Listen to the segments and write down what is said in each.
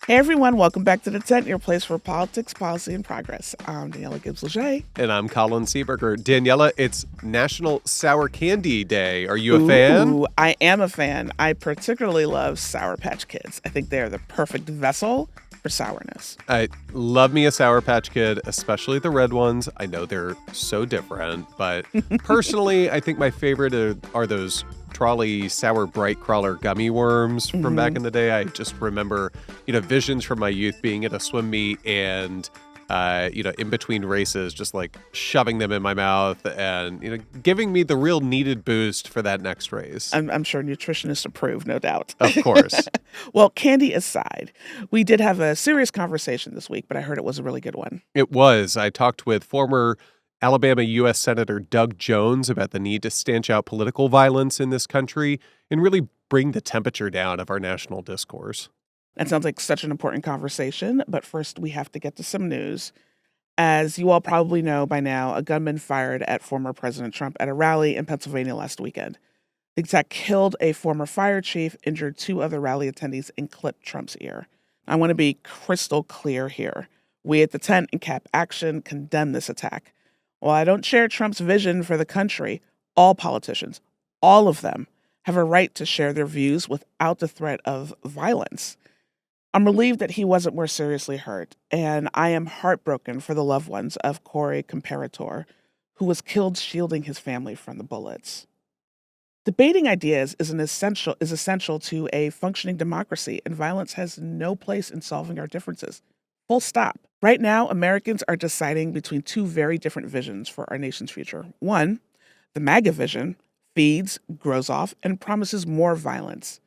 Hey everyone, welcome back to The Tent, your place for politics, policy, and progress. I'm Daniella Gibbs-Leger. And I'm Colin Seeberger. Daniella, it's National Sour Candy Day. Are you a fan? Ooh, I am a fan. I particularly love Sour Patch Kids. I think they are the perfect vessel for sourness. I love me a Sour Patch Kid, especially the red ones. I know they're so different, but personally, I think my favorite are those trolley sour bright crawler gummy worms from back in the day. I just remember, visions from my youth being at a swim meet and in between races, just like shoving them in my mouth and, giving me the real needed boost for that next race. I'm sure nutritionists approve, no doubt. Of course. Well, candy aside, we did have a serious conversation this week, but I heard it was a really good one. It was. I talked with former Alabama U.S. Senator Doug Jones about the need to stanch out political violence in this country and really bring the temperature down of our national discourse. That sounds like such an important conversation, but first we have to get to some news. As you all probably know by now, a gunman fired at former President Trump at a rally in Pennsylvania last weekend. The attack killed a former fire chief, injured two other rally attendees, and clipped Trump's ear. I want to be crystal clear here. We at the Tent and Cap Action condemn this attack. While I don't share Trump's vision for the country, all politicians, all of them, have a right to share their views without the threat of violence. I'm relieved that he wasn't more seriously hurt, and I am heartbroken for the loved ones of Corey Comparator, who was killed shielding his family from the bullets. Debating ideas is essential to a functioning democracy, and violence has no place in solving our differences. Full stop. Right now, Americans are deciding between two very different visions for our nation's future. One, the MAGA vision, feeds, grows off, and promises more violence.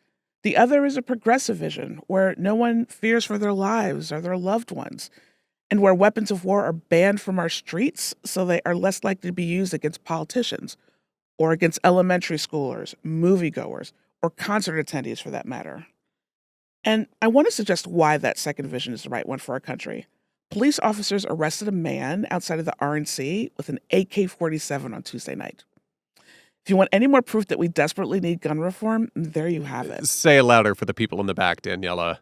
The other is a progressive vision where no one fears for their lives or their loved ones, and where weapons of war are banned from our streets so they are less likely to be used against politicians or against elementary schoolers, moviegoers, or concert attendees for that matter. And I want to suggest why that second vision is the right one for our country. Police officers arrested a man outside of the RNC with an AK-47 on Tuesday night. If you want any more proof that we desperately need gun reform, there you have it. Say it louder for the people in the back, Daniella.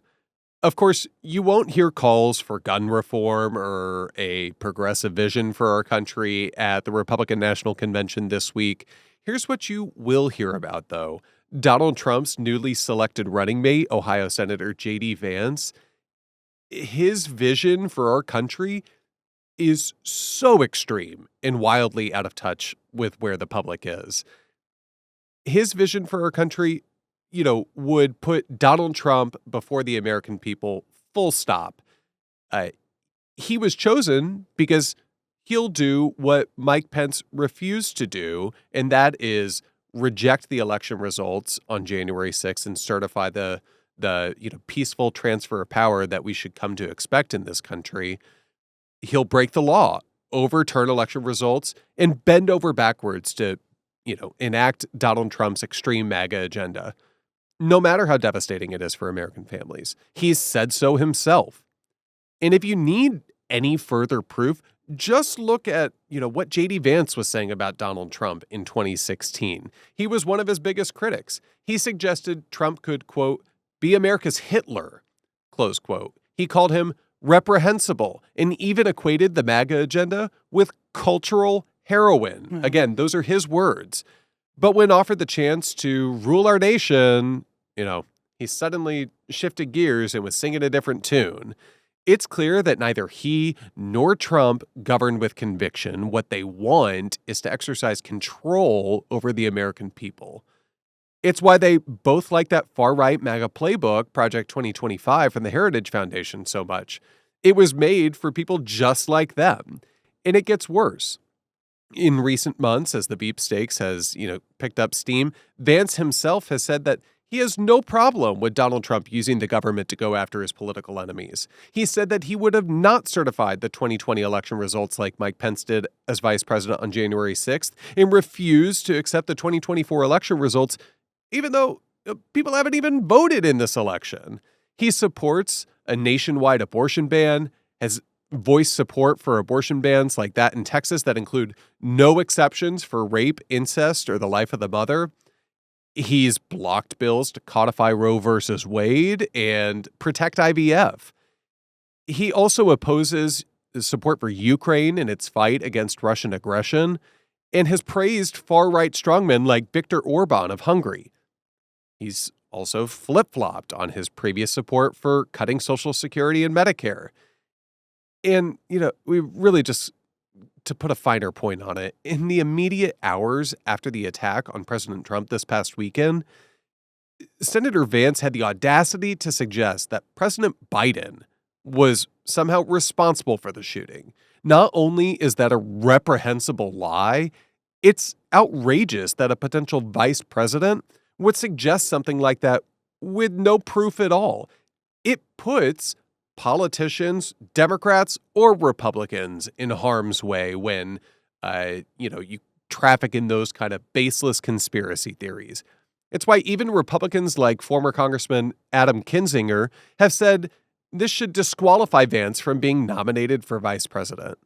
Of course, you won't hear calls for gun reform or a progressive vision for our country at the Republican National Convention this week. Here's what you will hear about, though. Donald Trump's newly selected running mate, Ohio Senator J.D. Vance, his vision for our country is so extreme and wildly out of touch with where the public is. His vision for our country, would put Donald Trump before the American people, full stop. He was chosen because he'll do what Mike Pence refused to do, and that is reject the election results on January 6th and certify the peaceful transfer of power that we should come to expect in this country. He'll break the law, overturn election results, and bend over backwards to, enact Donald Trump's extreme MAGA agenda, no matter how devastating it is for American families. He's said so himself. And if you need any further proof, just look at, what J.D. Vance was saying about Donald Trump in 2016. He was one of his biggest critics. He suggested Trump could, quote, be America's Hitler, close quote. He called him reprehensible and even equated the MAGA agenda with cultural heroin. Again, those are his words. But when offered the chance to rule our nation, he suddenly shifted gears and was singing a different tune. It's clear that neither he nor Trump govern with conviction. What they want is to exercise control over the American people. It's why they both like that far-right MAGA playbook, Project 2025, from the Heritage Foundation so much. It was made for people just like them. And it gets worse. In recent months, as the beep stakes has, picked up steam, Vance himself has said that he has no problem with Donald Trump using the government to go after his political enemies. He said that he would have not certified the 2020 election results like Mike Pence did as vice president on January 6th and refused to accept the 2024 election results, even though people haven't even voted in this election. He supports a nationwide abortion ban, has voiced support for abortion bans like that in Texas that include no exceptions for rape, incest, or the life of the mother. He's blocked bills to codify Roe versus Wade and protect IVF. He also opposes support for Ukraine in its fight against Russian aggression and has praised far-right strongmen like Viktor Orban of Hungary. He's also flip-flopped on his previous support for cutting Social Security and Medicare. And, we really just, to put a finer point on it, in the immediate hours after the attack on President Trump this past weekend, Senator Vance had the audacity to suggest that President Biden was somehow responsible for the shooting. Not only is that a reprehensible lie, it's outrageous that a potential vice president would suggest something like that with no proof at all. It puts politicians, Democrats or Republicans, in harm's way when, you traffic in those kind of baseless conspiracy theories. It's why even Republicans like former Congressman Adam Kinzinger have said this should disqualify Vance from being nominated for vice president.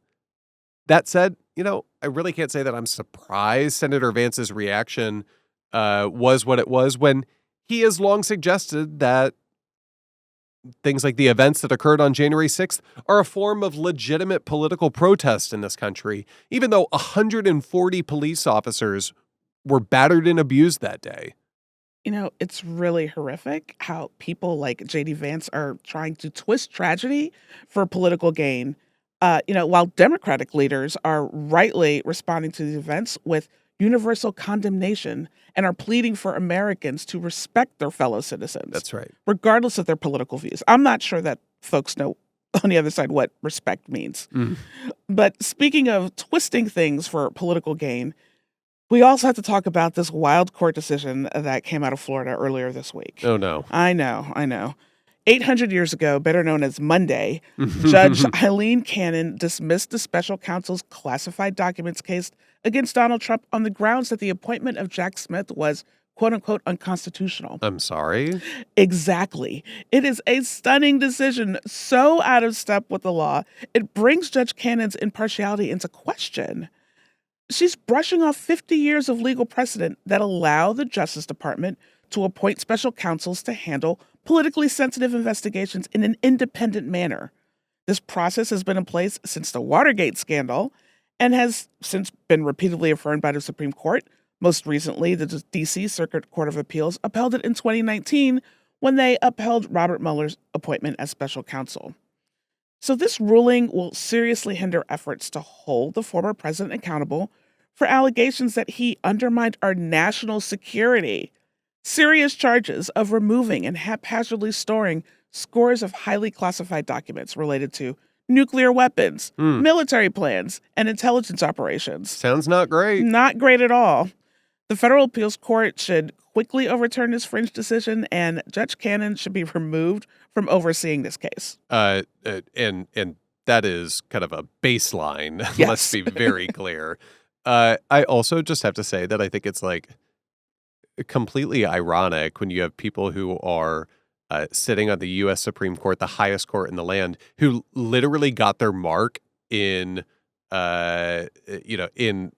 That said, I really can't say that I'm surprised Senator Vance's reaction was what it was when he has long suggested that things like the events that occurred on January 6th are a form of legitimate political protest in this country, even though 140 police officers were battered and abused that day. It's really horrific how people like J.D. Vance are trying to twist tragedy for political gain. While Democratic leaders are rightly responding to the events with universal condemnation and are pleading for Americans to respect their fellow citizens. That's right. Regardless of their political views. I'm not sure that folks know on the other side what respect means. But speaking of twisting things for political gain, we also have to talk about this wild court decision that came out of Florida earlier this week. Oh, no. I know. 800 years ago, better known as Monday, Judge Aileen Cannon dismissed the special counsel's classified documents case against Donald Trump on the grounds that the appointment of Jack Smith was, quote unquote, unconstitutional. I'm sorry? Exactly. It is a stunning decision, so out of step with the law, it brings Judge Cannon's impartiality into question. She's brushing off 50 years of legal precedent that allow the Justice Department to appoint special counsels to handle politically sensitive investigations in an independent manner. This process has been in place since the Watergate scandal and has since been repeatedly affirmed by the Supreme Court. Most recently, the D.C. Circuit Court of Appeals upheld it in 2019 when they upheld Robert Mueller's appointment as special counsel. So this ruling will seriously hinder efforts to hold the former president accountable for allegations that he undermined our national security. Serious charges of removing and haphazardly storing scores of highly classified documents related to nuclear weapons, military plans, and intelligence operations. Sounds not great. Not great at all. The federal appeals court should quickly overturn this fringe decision, and Judge Cannon should be removed from overseeing this case. And that is kind of a baseline. Yes. Let's be very clear. I also just have to say that I think it's like completely ironic when you have people who are sitting on the U.S. Supreme Court, the highest court in the land, who literally got their mark in in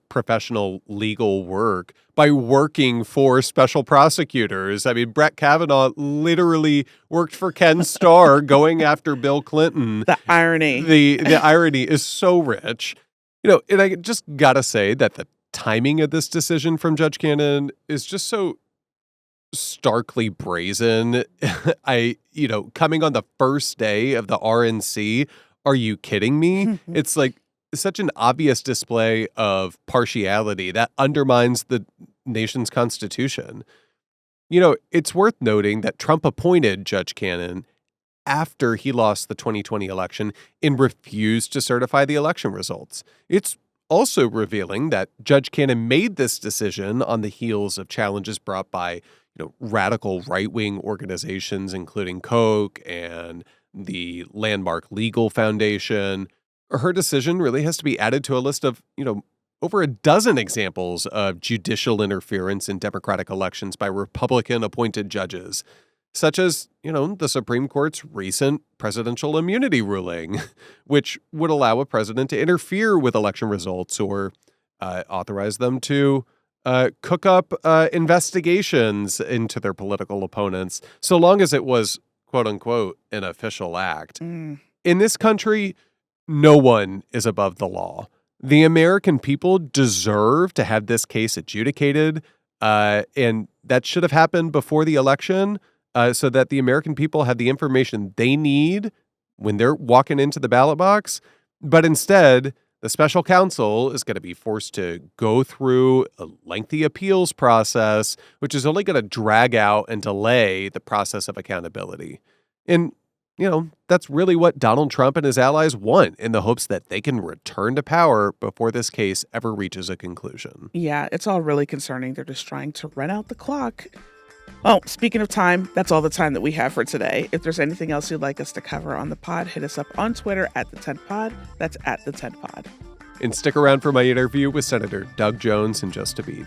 professional legal work by working for special prosecutors. I mean, Brett Kavanaugh literally worked for Ken Starr going after Bill Clinton. The irony. The irony is so rich. And I just gotta say that the timing of this decision from Judge Cannon is just so starkly brazen. Coming on the first day of the RNC, are you kidding me? It's like such an obvious display of partiality that undermines the nation's constitution. It's worth noting that Trump appointed Judge Cannon after he lost the 2020 election and refused to certify the election results. It's also revealing that Judge Cannon made this decision on the heels of challenges brought by, radical right-wing organizations, including Koch and the Landmark Legal Foundation. Her decision really has to be added to a list of, over a dozen examples of judicial interference in Democratic elections by Republican-appointed judges, such as, the Supreme Court's recent presidential immunity ruling, which would allow a president to interfere with election results or authorize them to cook up investigations into their political opponents, so long as it was, quote unquote, an official act. Mm. In this country, no one is above the law. The American people deserve to have this case adjudicated, and that should have happened before the election, so that the American people have the information they need when they're walking into the ballot box. But instead, the special counsel is going to be forced to go through a lengthy appeals process, which is only going to drag out and delay the process of accountability. And that's really what Donald Trump and his allies want, in the hopes that they can return to power before this case ever reaches a conclusion. Yeah, it's all really concerning. They're just trying to run out the clock. Well, speaking of time, that's all the time that we have for today. If there's anything else you'd like us to cover on the pod, hit us up on Twitter at the 10pod. That's at the 10pod. And stick around for my interview with Senator Doug Jones in just a beat.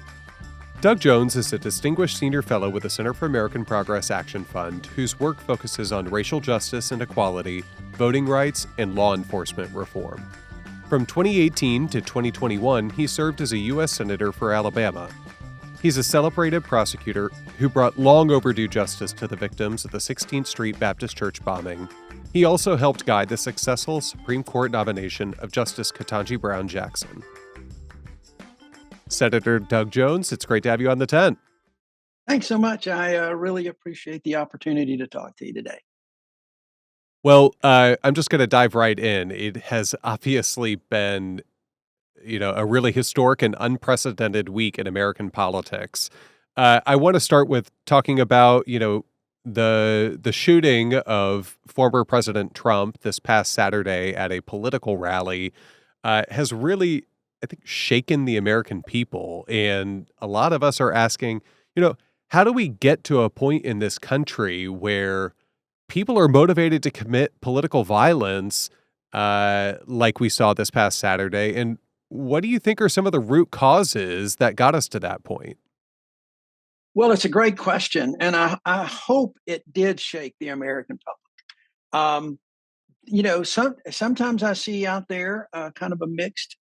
Doug Jones is a distinguished senior fellow with the Center for American Progress Action Fund, whose work focuses on racial justice and equality, voting rights, and law enforcement reform. From 2018 to 2021, he served as a U.S. Senator for Alabama. He's a celebrated prosecutor who brought long overdue justice to the victims of the 16th Street Baptist Church bombing. He also helped guide the successful Supreme Court nomination of Justice Ketanji Brown Jackson. Senator Doug Jones, it's great to have you on the 10. Thanks so much. I really appreciate the opportunity to talk to you today. Well, I'm just going to dive right in. It has obviously been, a really historic and unprecedented week in American politics. I want to start with talking about, the shooting of former President Trump this past Saturday at a political rally has really, I think, shaken the American people. And a lot of us are asking, how do we get to a point in this country where people are motivated to commit political violence like we saw this past Saturday? And what do you think are some of the root causes that got us to that point? Well, it's a great question, and I hope it did shake the American public. Sometimes I see out there kind of a mixed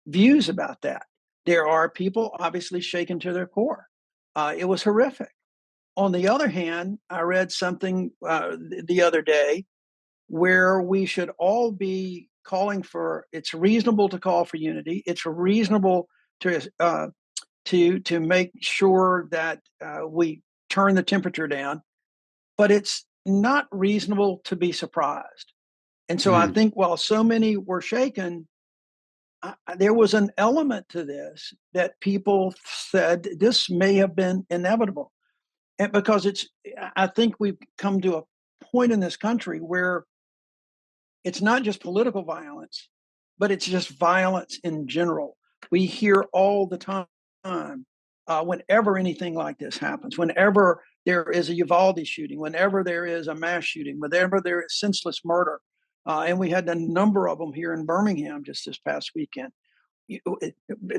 views about that. There are people obviously shaken to their core. It was horrific. On the other hand, I read something the other day where we should all be calling for. It's reasonable to call for unity. It's reasonable to make sure that we turn the temperature down, but it's not reasonable to be surprised. And so I think while so many were shaken, there was an element to this that people said this may have been inevitable. And because I think we've come to a point in this country where it's not just political violence, but it's just violence in general. We hear all the time whenever anything like this happens, whenever there is a Uvalde shooting, whenever there is a mass shooting, whenever there is senseless murder. And we had a number of them here in Birmingham just this past weekend.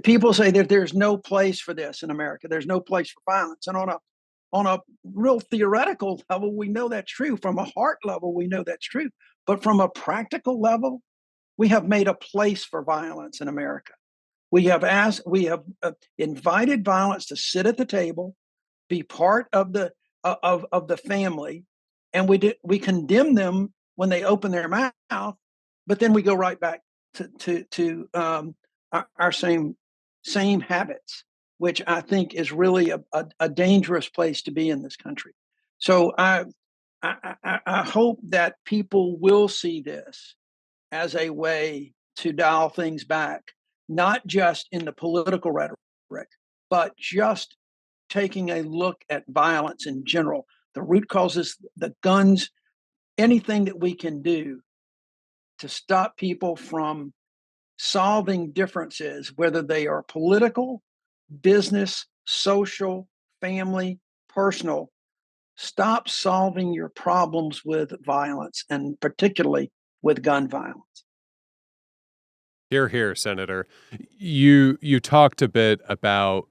People say that there's no place for this in America. There's no place for violence. And on a real theoretical level, we know that's true. From a heart level, we know that's true. But from a practical level, we have made a place for violence in America. We have invited violence to sit at the table, be part of the family, and we condemn them when they open their mouth, but then we go right back to our same habits, which I think is really a dangerous place to be in this country. So I hope that people will see this as a way to dial things back, not just in the political rhetoric, but just taking a look at violence in general, the root causes, the guns, anything that we can do to stop people from solving differences, whether they are political, business, social, family, personal. Stop solving your problems with violence, and particularly with gun violence. Hear, hear, Senator. You talked a bit about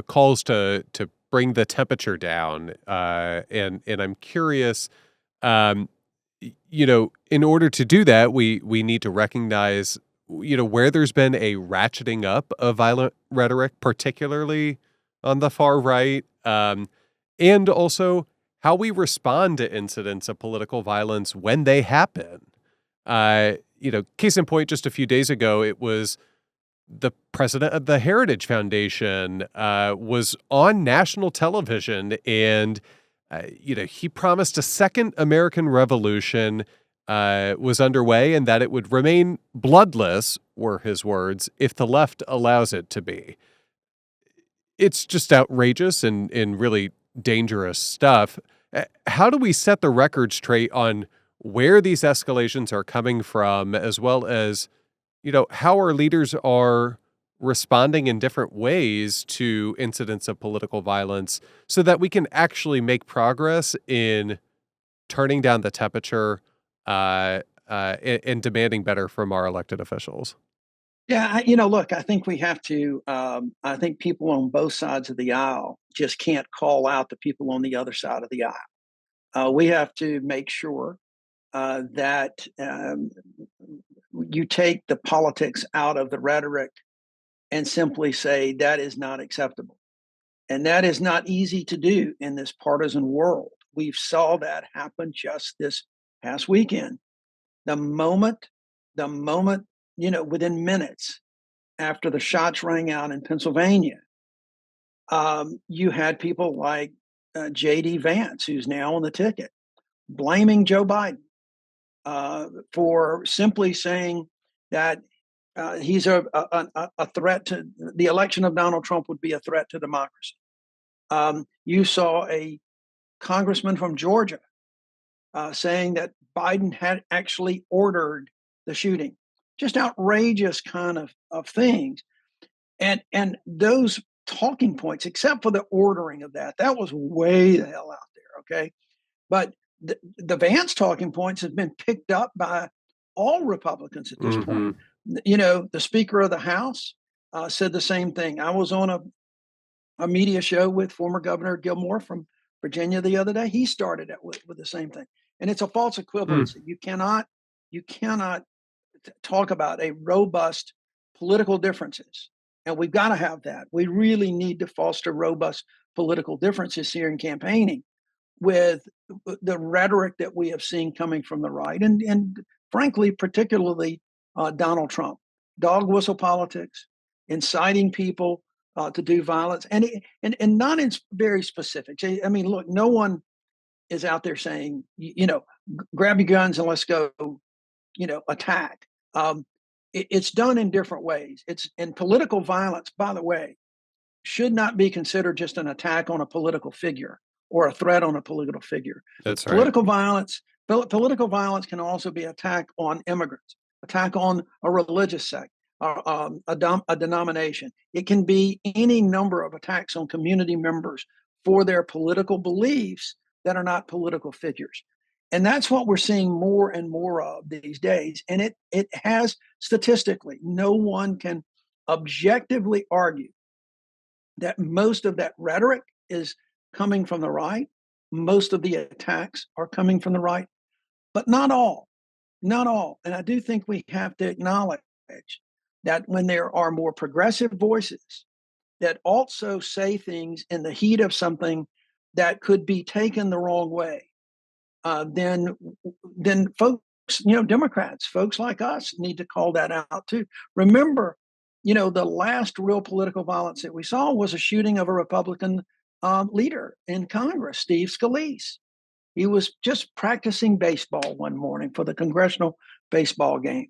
calls to bring the temperature down, and I'm curious. In order to do that, we need to recognize where there's been a ratcheting up of violent rhetoric, particularly on the far right, and also how we respond to incidents of political violence when they happen. Case in point, just a few days ago, it was the president of the Heritage Foundation was on national television, and he promised a second American Revolution was underway and that it would remain bloodless, were his words, if the left allows it to be. It's just outrageous and really dangerous stuff. How do we set the record straight on where these escalations are coming from, as well as, how our leaders are responding in different ways to incidents of political violence so that we can actually make progress in turning down the temperature and demanding better from our elected officials? Yeah, look, I think we have to. I think people on both sides of the aisle just can't call out the people on the other side of the aisle. We have to make sure that you take the politics out of the rhetoric and simply say that is not acceptable. And that is not easy to do in this partisan world. We saw that happen just this past weekend. The moment, within minutes after the shots rang out in Pennsylvania, you had people like J.D. Vance, who's now on the ticket, blaming Joe Biden for simply saying that he's a threat to the election of Donald Trump would be a threat to democracy. You saw a congressman from Georgia saying that Biden had actually ordered the shooting. Just outrageous kind of things. And those talking points, except for the ordering of that was way the hell out there. Okay. But the Vance talking points have been picked up by all Republicans at this point. The Speaker of the House said the same thing. I was on a media show with former Governor Gilmore from Virginia the other day. He started it with the same thing. And it's a false equivalency. You cannot talk about a robust political differences. And we've got to have that. We really need to foster robust political differences here in campaigning with the rhetoric that we have seen coming from the right. And frankly, particularly Donald Trump. Dog whistle politics, inciting people to do violence, and not in very specific. I mean, look, no one is out there saying, grab your guns and let's go, attack. It's done in different ways. And political violence, by the way, should not be considered just an attack on a political figure or a threat on a political figure. That's right. Political violence can also be attack on immigrants, attack on a religious sect, a denomination. It can be any number of attacks on community members for their political beliefs that are not political figures. And that's what we're seeing more and more of these days. And it has statistically, no one can objectively argue that most of that rhetoric is coming from the right. Most of the attacks are coming from the right, but not all. And I do think we have to acknowledge that when there are more progressive voices that also say things in the heat of something that could be taken the wrong way, then folks, Democrats, folks like us need to call that out too. Remember, the last real political violence that we saw was a shooting of a Republican leader in Congress, Steve Scalise. He was just practicing baseball one morning for the congressional baseball game,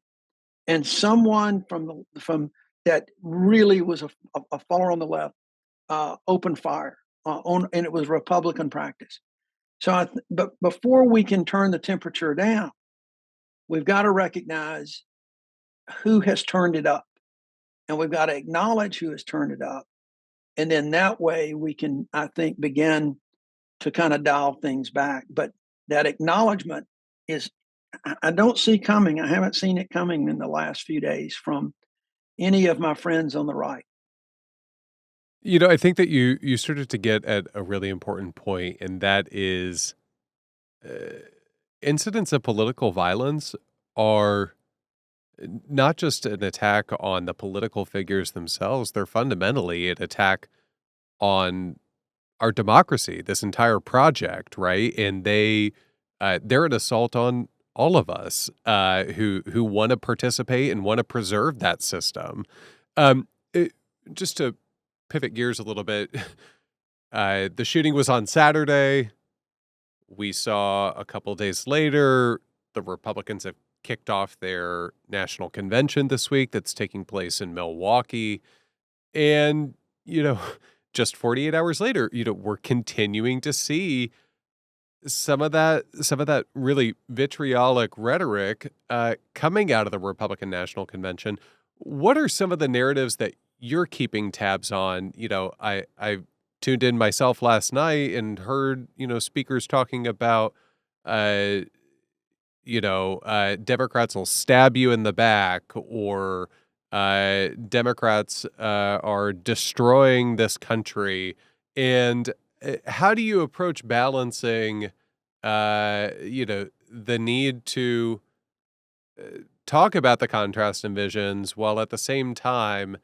and someone from that really was a follower on the left opened fire and it was Republican practice. So, but before we can turn the temperature down, we've got to recognize who has turned it up, and we've got to acknowledge who has turned it up, and then that way we can, I think, begin to kind of dial things back. But that acknowledgement is, I don't see coming. I haven't seen it coming in the last few days from any of my friends on the right. I think that you started to get at a really important point, and that is incidents of political violence are not just an attack on the political figures themselves, they're fundamentally an attack on our democracy, this entire project, right? And they're an assault on all of us who want to participate and want to preserve that system. Um, it, just to pivot gears a little bit, the shooting was on Saturday. We saw a couple days later the Republicans have kicked off their national convention this week that's taking place in Milwaukee. And, you know, just 48 hours later, we're continuing to see some of that really vitriolic rhetoric coming out of the Republican National Convention. What are some of the narratives that you're keeping tabs on? I tuned in myself last night and heard, speakers talking about, uh, Democrats will stab you in the back, or Democrats are destroying this country. And how do you approach balancing, the need to talk about the contrast and visions while at the same time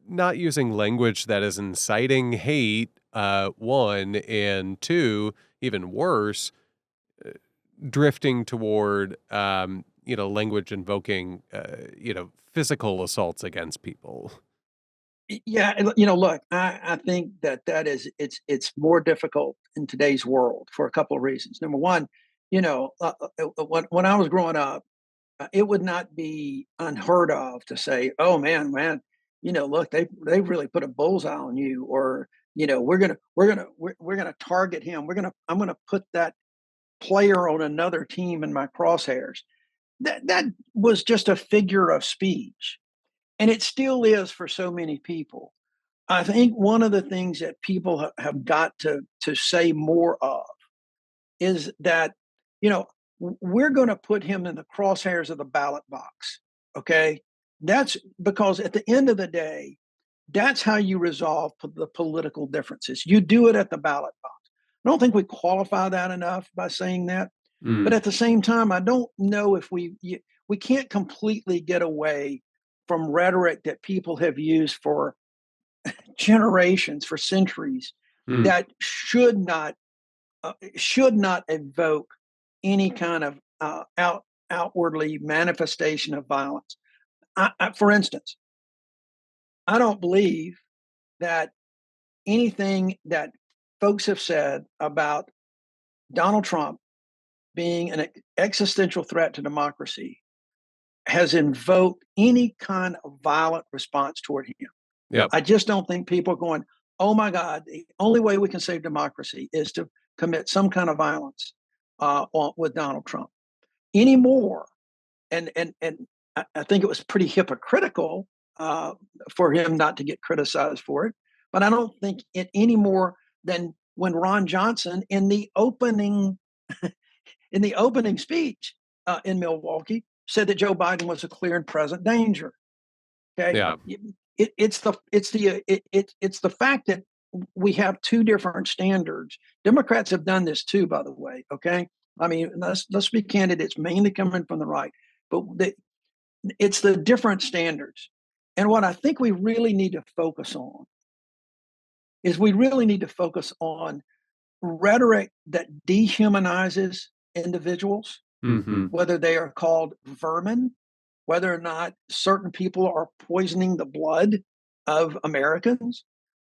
not using language that is inciting hate, one, and two, even worse, drifting toward, language invoking, physical assaults against people? Yeah, and, look, I think that is it's more difficult in today's world for a couple of reasons. Number one, when I was growing up, it would not be unheard of to say, "Oh man, look, they really put a bullseye on you," or we're gonna target him. I'm gonna put that player on another team in my crosshairs. That was just a figure of speech, and it still is for so many people. I think one of the things that people have got to say more of is that, we're going to put him in the crosshairs of the ballot box. Okay. That's because at the end of the day, that's how you resolve the political differences. You do it at the ballot box. I don't think we qualify that enough by saying that. But Mm. at the same time, I don't know if we can't completely get away from rhetoric that people have used for generations, for centuries, Mm. that should not evoke any kind of outwardly manifestation of violence. For instance, I don't believe that anything that folks have said about Donald Trump being an existential threat to democracy has invoked any kind of violent response toward him. Yep. I just don't think people are going, "Oh my God, the only way we can save democracy is to commit some kind of violence with Donald Trump anymore." And I think it was pretty hypocritical for him not to get criticized for it. But I don't think it any more than when Ron Johnson in the opening speech in Milwaukee said that Joe Biden was a clear and present danger. Okay, Yeah. it's the fact that we have two different standards. Democrats have done this too, by the way. Okay, I mean, let's be candid. It's mainly coming from the right, but it's the different standards. And what I think we really need to focus on is we really need to focus on rhetoric that dehumanizes individuals, Mm-hmm. whether they are called vermin, whether or not certain people are poisoning the blood of Americans.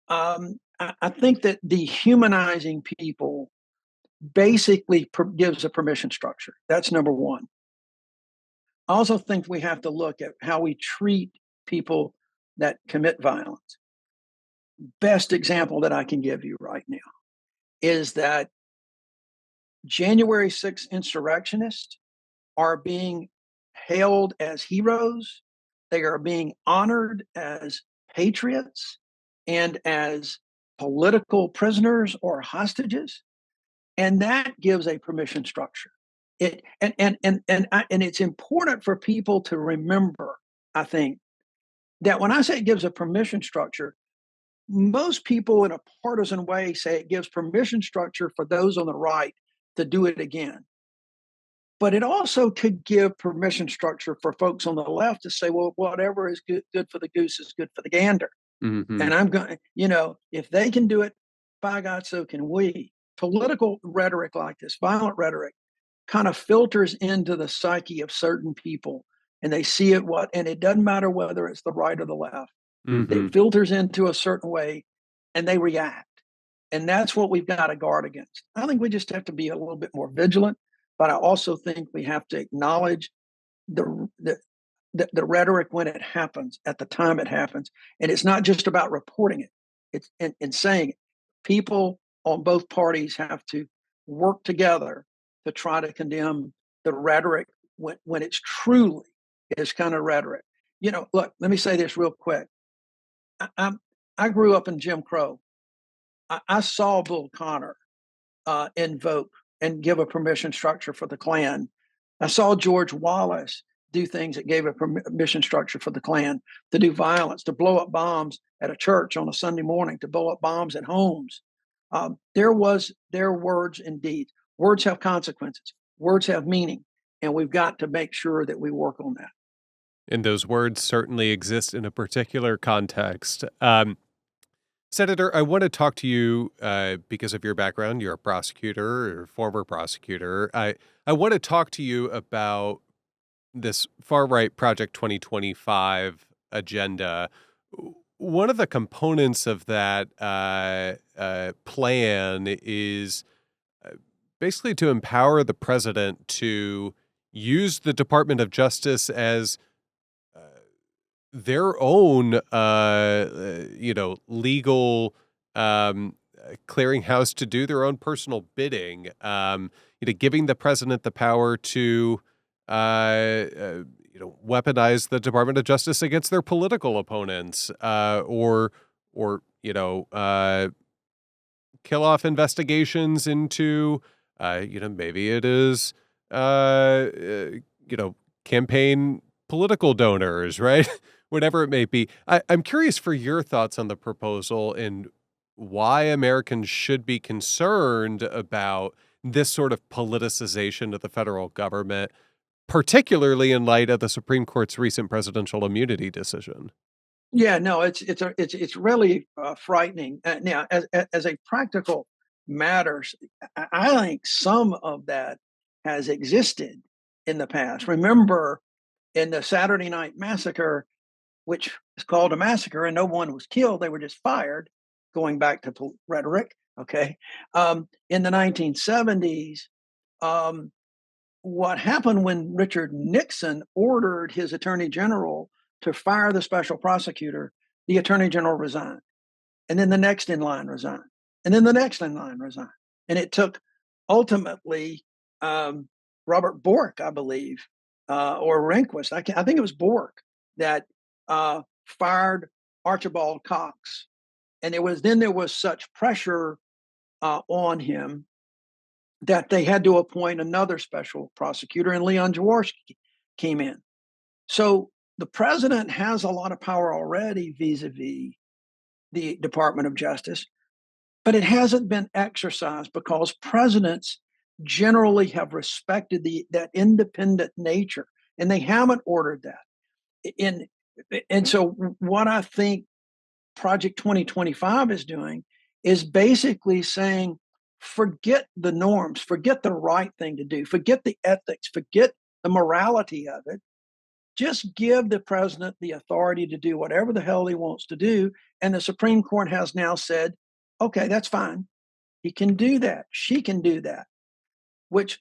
I think that dehumanizing people basically gives a permission structure. That's number one. I also think we have to look at how we treat people that commit violence. Best example that I can give you right now is that January 6th insurrectionists are being hailed as heroes. They are being honored as patriots and as political prisoners or hostages. And that gives a permission structure. And it's important for people to remember, I think, that when I say it gives a permission structure, most people in a partisan way say it gives permission structure for those on the right to do it again. but it also could give permission structure for folks on the left to say, well, whatever is good for the goose is good for the gander. Mm-hmm. And I'm going, if they can do it, by God, so can we. Political rhetoric like this, violent rhetoric, kind of filters into the psyche of certain people, and they see and it doesn't matter whether it's the right or the left. Mm-hmm. It filters into a certain way, and they react. And that's what we've got to guard against. I think we just have to be a little bit more vigilant, but I also think we have to acknowledge the the rhetoric when it happens, at the time it happens. And it's not just about reporting it, it's and saying it. People on both parties have to work together to try to condemn the rhetoric when it's truly is kind of rhetoric. Look, let me say this real quick. I grew up in Jim Crow. I saw Bull Connor invoke and give a permission structure for the Klan. I saw George Wallace do things that gave a permission structure for the Klan to do violence, to blow up bombs at a church on a Sunday morning, to blow up bombs at homes. There were words and deeds. Words have consequences. Words have meaning, and we've got to make sure that we work on that. And those words certainly exist in a particular context. Senator, I want to talk to you because of your background. You're a prosecutor or former prosecutor. I want to talk to you about this far-right Project 2025 agenda. One of the components of that plan is basically to empower the president to use the Department of Justice as their own, legal clearinghouse to do their own personal bidding. Giving the president the power to, weaponize the Department of Justice against their political opponents, or kill off investigations into, maybe it is, campaign political donors, right? Whatever it may be. I'm curious for your thoughts on the proposal and why Americans should be concerned about this sort of politicization of the federal government, particularly in light of the Supreme Court's recent presidential immunity decision. Yeah, no, it's really frightening. Now, as a practical matters, I think some of that has existed in the past. Remember, in the Saturday Night Massacre, which is called a massacre, and no one was killed; they were just fired. Going back to rhetoric, okay. In the 1970s, what happened when Richard Nixon ordered his attorney general to fire the special prosecutor, the attorney general resigned. And then the next in line resigned. And then the next in line resigned. And it took ultimately Robert Bork, I believe, or Rehnquist, I think it was Bork, that fired Archibald Cox. And there was such pressure on him that they had to appoint another special prosecutor, and Leon Jaworski came in. So the president has a lot of power already vis-a-vis the Department of Justice, but it hasn't been exercised because presidents generally have respected that independent nature, and they haven't ordered that. And so what I think Project 2025 is doing is basically saying, forget the norms, forget the right thing to do, forget the ethics, forget the morality of it. Just give the president the authority to do whatever the hell he wants to do. And the Supreme Court has now said, okay, that's fine. He can do that. She can do that, which,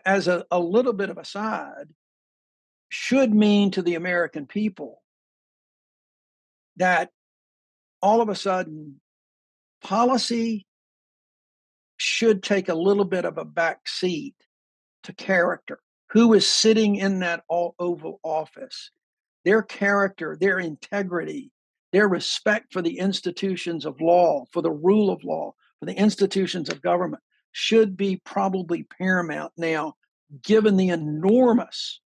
as a little bit of a side, should mean to the American people that all of a sudden policy should take a little bit of a back seat to character. Who is sitting in that Oval Office? Their character, their integrity, their respect for the institutions of law, for the rule of law, for the institutions of government should be probably paramount now, given the enormous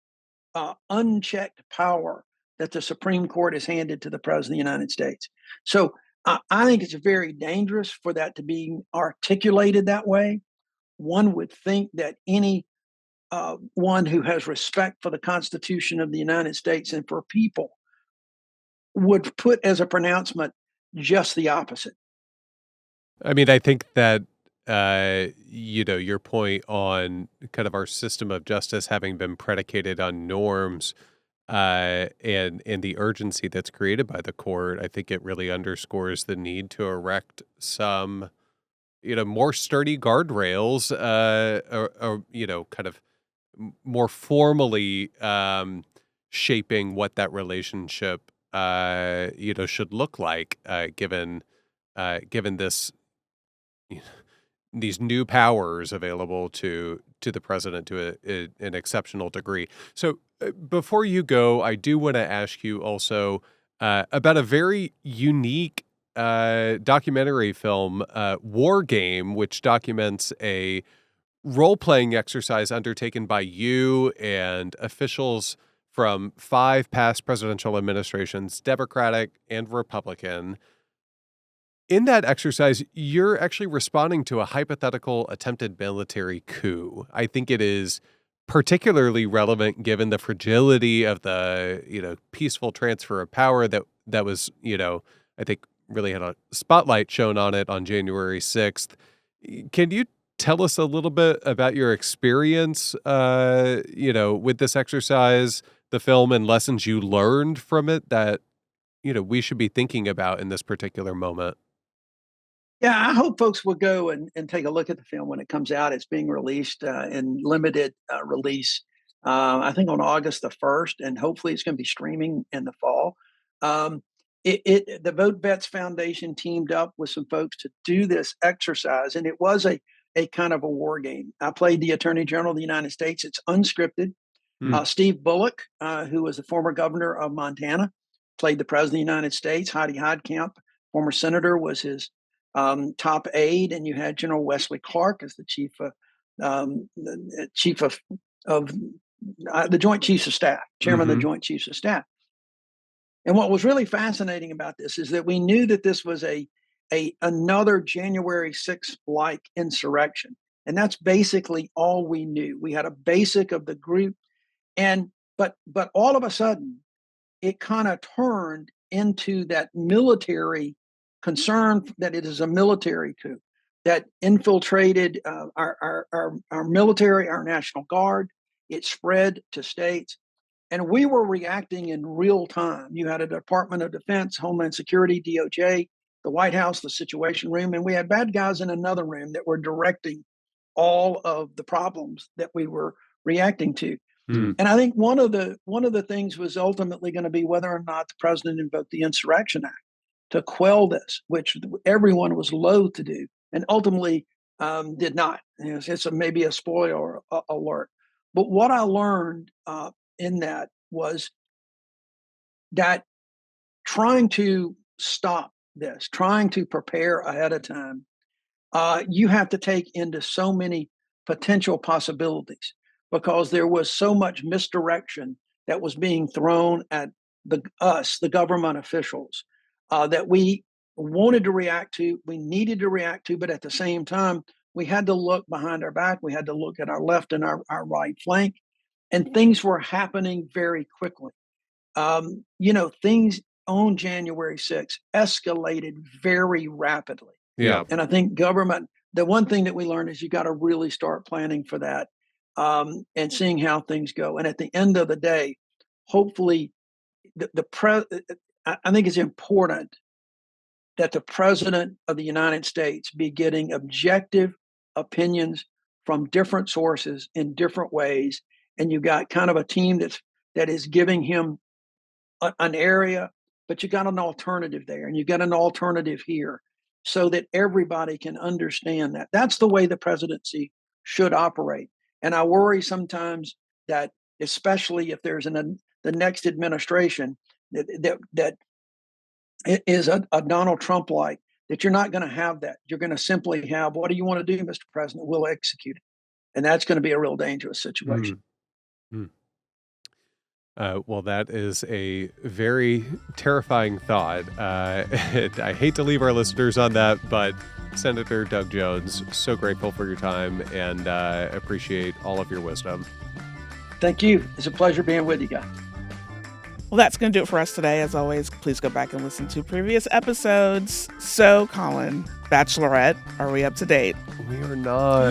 unchecked power that the Supreme Court has handed to the President of the United States. So I think it's very dangerous for that to be articulated that way. One would think that any one who has respect for the Constitution of the United States and for people, would put as a pronouncement just the opposite. I mean, I think that, your point on kind of our system of justice having been predicated on norms, and the urgency that's created by the court, I think it really underscores the need to erect some, more sturdy guardrails, or kind of more formally shaping what that relationship, should look like, given this, these new powers available to the president to an exceptional degree. So before you go, I do want to ask you also about a very unique documentary film, War Game, which documents a role-playing exercise undertaken by you and officials from 5 past presidential administrations, Democratic and Republican. In that exercise, you're actually responding to a hypothetical attempted military coup. I think it is particularly relevant given the fragility of the, peaceful transfer of power that was, I think really had a spotlight shown on it on January 6th. Can you tell us a little bit about your experience, with this exercise, the film, and lessons you learned from it that, we should be thinking about in this particular moment? Yeah, I hope folks will go and take a look at the film when it comes out. It's being released in limited release, I think on August the 1st, and hopefully it's going to be streaming in the fall. The Vote Vets Foundation teamed up with some folks to do this exercise, and it was a kind of a war game. I played the Attorney General of the United States. It's unscripted. Steve Bullock, who was the former governor of Montana, played the President of the United States. Heidi Heitkamp, former senator, was his top aide, and you had General Wesley Clark as the chief of the Joint Chiefs of Staff, chairman of the Joint Chiefs of Staff. And what was really fascinating about this is that we knew that this was another January 6th like insurrection, and that's basically all we knew. We had a basic of the group, but all of a sudden, it kind of turned into that military concern that it is a military coup that infiltrated our military, our National Guard. It spread to states, and we were reacting in real time. You had a Department of Defense, Homeland Security, DOJ, the White House, the Situation Room, and we had bad guys in another room that were directing all of the problems that we were reacting to. And I think one of the things was ultimately going to be whether or not the president invoked the Insurrection Act to quell this, which everyone was loath to do, and ultimately did not. It's maybe a spoiler alert. But what I learned in that was that trying to stop this, trying to prepare ahead of time, you have to take into so many potential possibilities, because there was so much misdirection that was being thrown at the government officials, that we wanted to react to, we needed to react to, but at the same time, we had to look behind our back, we had to look at our left and our right flank, and things were happening very quickly. Things on January 6th escalated very rapidly. Yeah. And I think government, the one thing that we learned is you got to really start planning for that, and seeing how things go. And at the end of the day, hopefully, I think it's important that the president of the United States be getting objective opinions from different sources in different ways, and you got kind of a team that is giving him an area, but you got an alternative there, and you got an alternative here, so that everybody can understand that. That's the way the presidency should operate. And I worry sometimes that, especially if there's the next administration that is a Donald Trump like, that you're not going to have that. You're going to simply have, what do you want to do, Mr. President? We'll execute it. And that's going to be a real dangerous situation. Well, that is a very terrifying thought. I hate to leave our listeners on that, but Senator Doug Jones, so grateful for your time and appreciate all of your wisdom. Thank you. It's a pleasure being with you guys. Well, that's going to do it for us today. As always, please go back and listen to previous episodes. So, Colin, Bachelorette, are we up to date? We are not.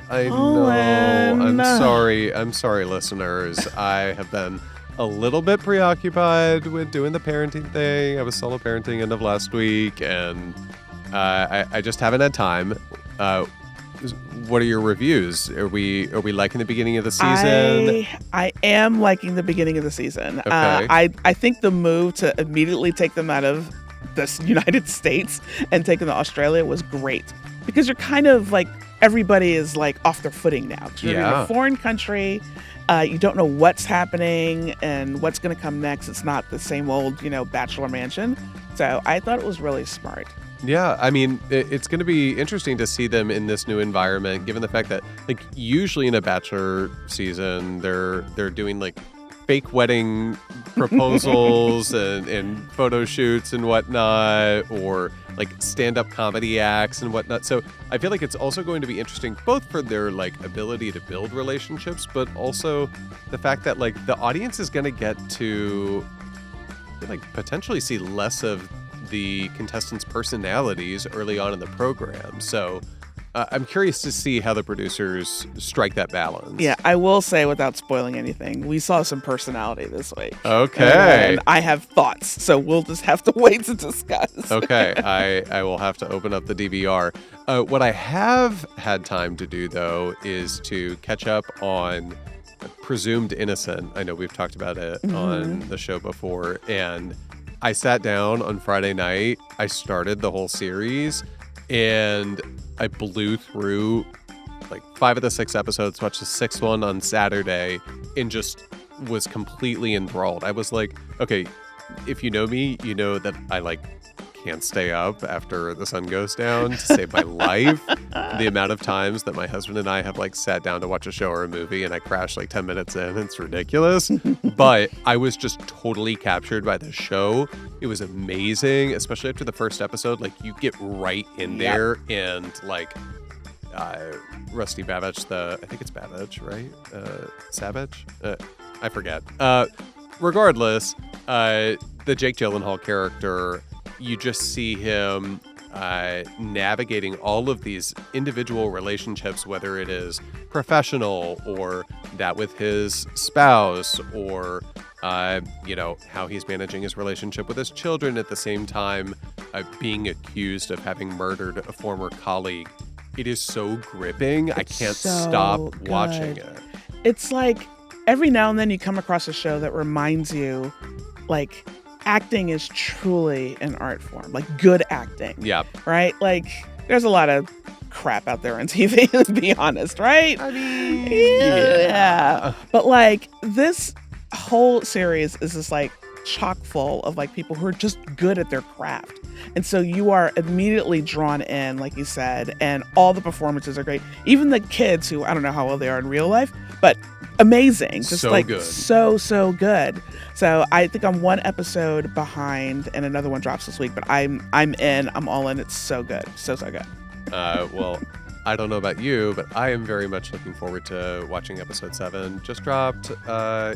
I Colin. know. I'm sorry, listeners. I have been a little bit preoccupied with doing the parenting thing. I was solo parenting end of last week, and I just haven't had time. What are your reviews? Are we liking the beginning of the season? I am liking the beginning of the season. Okay. I think the move to immediately take them out of the United States and take them to Australia was great, because you're kind of like, everybody is like off their footing now. 'Cause you're in a foreign country. You don't know what's happening and what's going to come next. It's not the same old, bachelor mansion. So I thought it was really smart. Yeah, I mean, it's going to be interesting to see them in this new environment, given the fact that, like, usually in a bachelor season, they're doing like fake wedding proposals and photo shoots and whatnot, or like stand-up comedy acts and whatnot. So I feel like it's also going to be interesting, both for their like ability to build relationships, but also the fact that like the audience is going to get to like potentially see less of the contestants' personalities early on in the program. So I'm curious to see how the producers strike that balance. Yeah, I will say, without spoiling anything, we saw some personality this week. Okay. And I have thoughts, so we'll just have to wait to discuss. Okay, I will have to open up the DVR. What I have had time to do, though, is to catch up on Presumed Innocent. I know we've talked about it on the show before, and I sat down on Friday night. I started the whole series, and I blew through like 5 of the 6 episodes, watched the 6th one on Saturday, and just was completely enthralled. I was like, okay, if you know me, you know that I like can't stay up after the sun goes down to save my life. The amount of times that my husband and I have like sat down to watch a show or a movie and I crash like 10 minutes in, it's ridiculous. But I was just totally captured by the show. It was amazing, especially after the first episode. Like, you get right in there, and like Rusty Babbage, I think it's Babbage, right? Savage? I forget. Regardless, the Jake Gyllenhaal character, you just see him navigating all of these individual relationships, whether it is professional or that with his spouse, or how he's managing his relationship with his children at the same time, being accused of having murdered a former colleague. It is so gripping. I can't stop watching it. It's like every now and then you come across a show that reminds you, like, acting is truly an art form, like good acting. Yeah. Right? Like, there's a lot of crap out there on TV, let's be honest, right? I mean, yeah. But like, this whole series is just like chock full of like people who are just good at their craft. And so you are immediately drawn in, like you said, and all the performances are great. Even the kids, who I don't know how well they are in real life, but amazing. Just so like good. So good. So I think I'm 1 episode behind, and another one drops this week, but I'm in. I'm all in. It's so good. So good. Well, I don't know about you, but I am very much looking forward to watching episode 7. Just dropped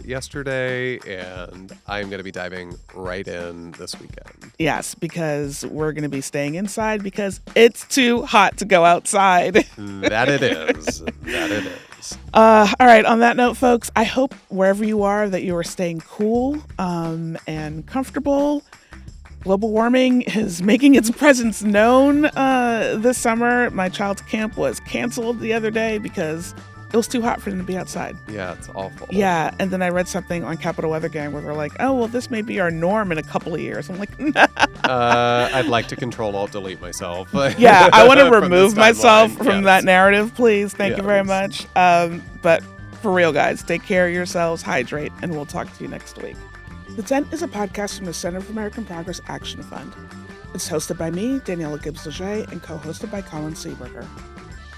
yesterday, and I'm going to be diving right in this weekend. Yes, because we're going to be staying inside because it's too hot to go outside. That it is. All right. On that note, folks, I hope wherever you are that you are staying cool and comfortable. Global warming is making its presence known this summer. My child's camp was canceled the other day because it was too hot for them to be outside. Yeah, it's awful. Yeah, and then I read something on Capital Weather Gang where they're like, oh, well, this may be our norm in a couple of years. I'm like, nah. I'd like to Control-Alt-Delete myself. Yeah, I want to remove myself from that narrative, please. Thank you very much. But for real, guys, take care of yourselves, hydrate, and we'll talk to you next week. The Tent is a podcast from the Center for American Progress Action Fund. It's hosted by me, Daniella Gibbs-Leger, and co-hosted by Colin Seeberger.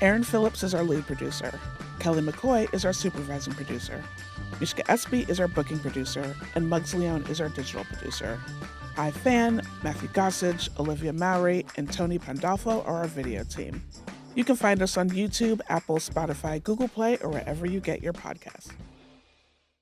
Aaron Phillips is our lead producer. Kelly McCoy is our supervising producer. Mishka Espy is our booking producer, and Muggs Leone is our digital producer. Hi Fan, Matthew Gossage, Olivia Mowry, and Tony Pandolfo are our video team. You can find us on YouTube, Apple, Spotify, Google Play, or wherever you get your podcasts.